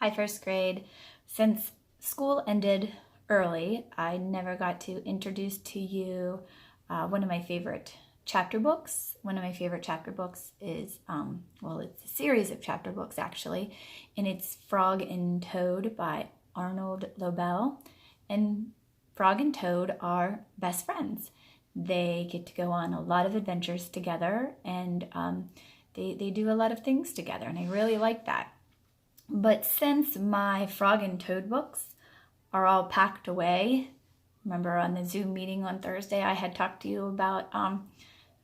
Hi, first grade. Since school ended early, I never got to introduce to you one of my favorite chapter books. One of my favorite chapter books is, well, it's a series of chapter books actually, and it's Frog and Toad by Arnold Lobel. And Frog and Toad are best friends. They get to go on a lot of adventures together, and they do a lot of things together, and I really like that. But since my Frog and Toad books are all packed away, remember on the Zoom meeting on Thursday I had talked to you about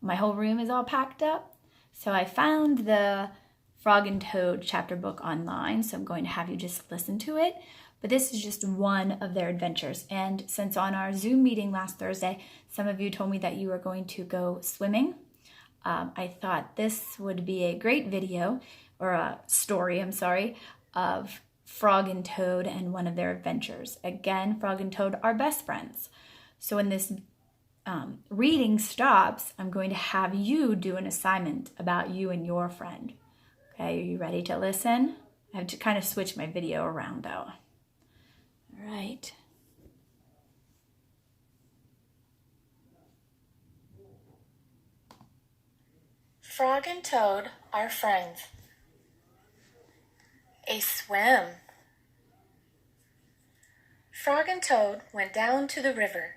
my whole room is all packed up. So I found the Frog and Toad chapter book online, so I'm going to have you just listen to it. But this is just one of their adventures. And since on our Zoom meeting last Thursday, some of you told me that you were going to go swimming, I thought this would be a great video, or a story, I'm sorry, of Frog and Toad and one of their adventures. Again, Frog and Toad are best friends. So when this reading stops, I'm going to have you do an assignment about you and your friend. Okay, are you ready to listen? I have to kind of switch my video around though. All right. Frog and Toad are friends. A swim. Frog and Toad went down to the river.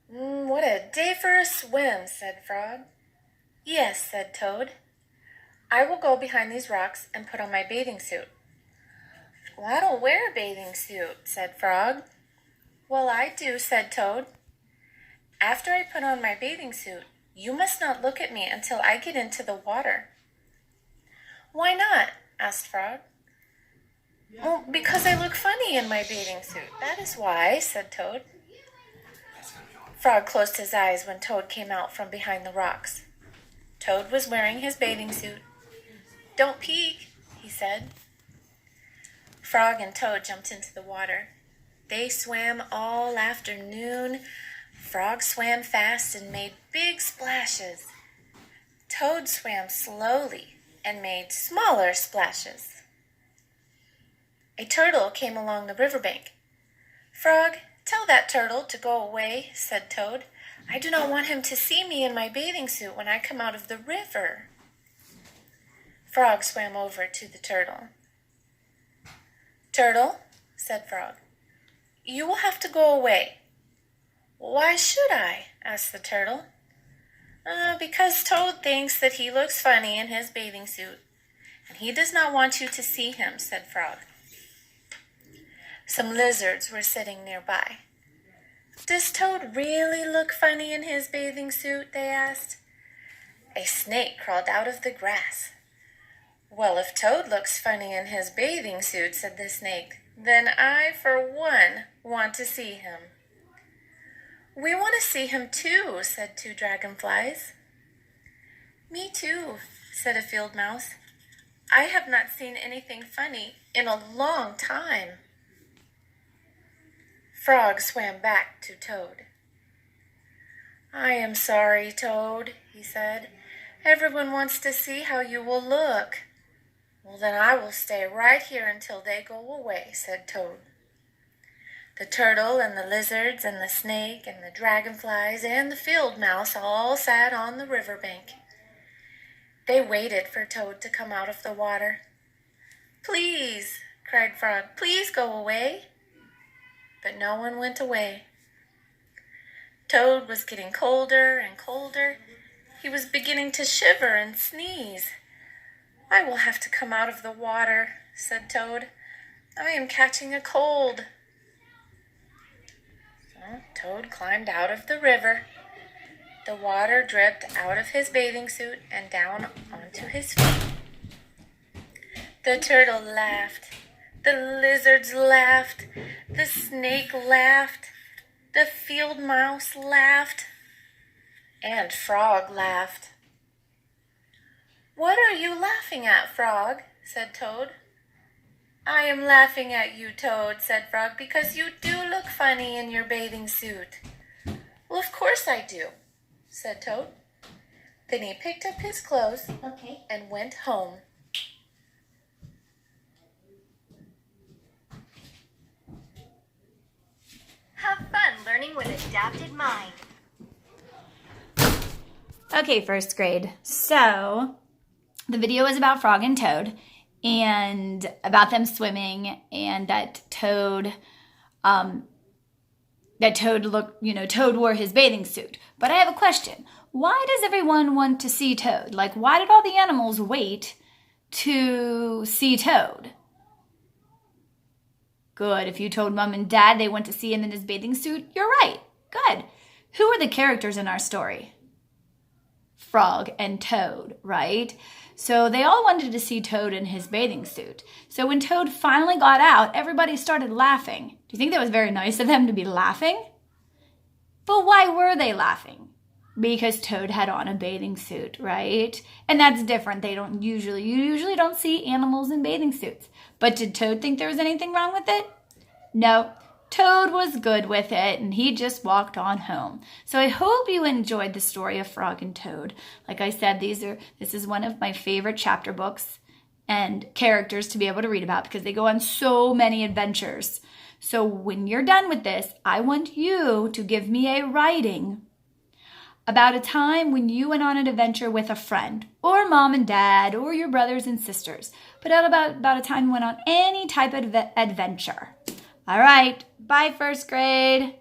What a day for a swim, said Frog. Yes, said Toad. I will go behind these rocks and put on my bathing suit. Well, I don't wear a bathing suit, said Frog. Well, I do, said Toad. After I put on my bathing suit, you must not look at me until I get into the water. Why not? Asked Frog. Well, because I look funny in my bathing suit. That is why, said Toad. Frog closed his eyes when Toad came out from behind the rocks. Toad was wearing his bathing suit. Don't peek, he said. Frog and Toad jumped into the water. They swam all afternoon. Frog swam fast and made big splashes. Toad swam slowly and made smaller splashes. A turtle came along the riverbank. Frog, tell that turtle to go away, said Toad. I do not want him to see me in my bathing suit when I come out of the river. Frog swam over to the turtle. Turtle, said Frog, you will have to go away. Why should I? Asked the turtle. Because Toad thinks that he looks funny in his bathing suit, and he does not want you to see him, said Frog. Some lizards were sitting nearby. Does Toad really look funny in his bathing suit? They asked. A snake crawled out of the grass. Well, if Toad looks funny in his bathing suit, said the snake, then I, for one, want to see him. We want to see him too, said two dragonflies. Me too, said a field mouse. I have not seen anything funny in a long time. Frog swam back to Toad. I am sorry, Toad, he said. Everyone wants to see how you will look. Well, then I will stay right here until they go away, said Toad. The turtle and the lizards and the snake and the dragonflies and the field mouse all sat on the riverbank. They waited for Toad to come out of the water. Please, cried Frog, please go away. But no one went away. Toad was getting colder and colder. He was beginning to shiver and sneeze. I will have to come out of the water, said Toad. I am catching a cold. So Toad climbed out of the river. The water dripped out of his bathing suit and down onto his feet. The turtle laughed. The lizards laughed. The snake laughed. The field mouse laughed. And Frog laughed. What are you laughing at, Frog? Said Toad. I am laughing at you, Toad, said Frog, because you do look funny in your bathing suit. Well, of course I do, said Toad. Then he picked up his clothes and went home. with adapted mind. Okay, first grade. So the video is about Frog and Toad and about them swimming, and that Toad Toad wore his bathing suit. But I have a question. Why does everyone want to see Toad? Like, why did all the animals wait to see Toad? Good. If you told Mom and Dad they went to see him in his bathing suit, you're right. Good. Who are the characters in our story? Frog and Toad, right? So they all wanted to see Toad in his bathing suit. So when Toad finally got out, everybody started laughing. Do you think that was very nice of them to be laughing? But why were they laughing? Because Toad had on a bathing suit, right? And that's different. You usually don't see animals in bathing suits. But did Toad think there was anything wrong with it? No. Toad was good with it, and he just walked on home. So I hope you enjoyed the story of Frog and Toad. Like I said, this is one of my favorite chapter books and characters to be able to read about because they go on so many adventures. So when you're done with this, I want you to give me a writing about a time when you went on an adventure with a friend, or Mom and Dad, or your brothers and sisters. But about a time you went on any type of adventure. All right, bye first grade.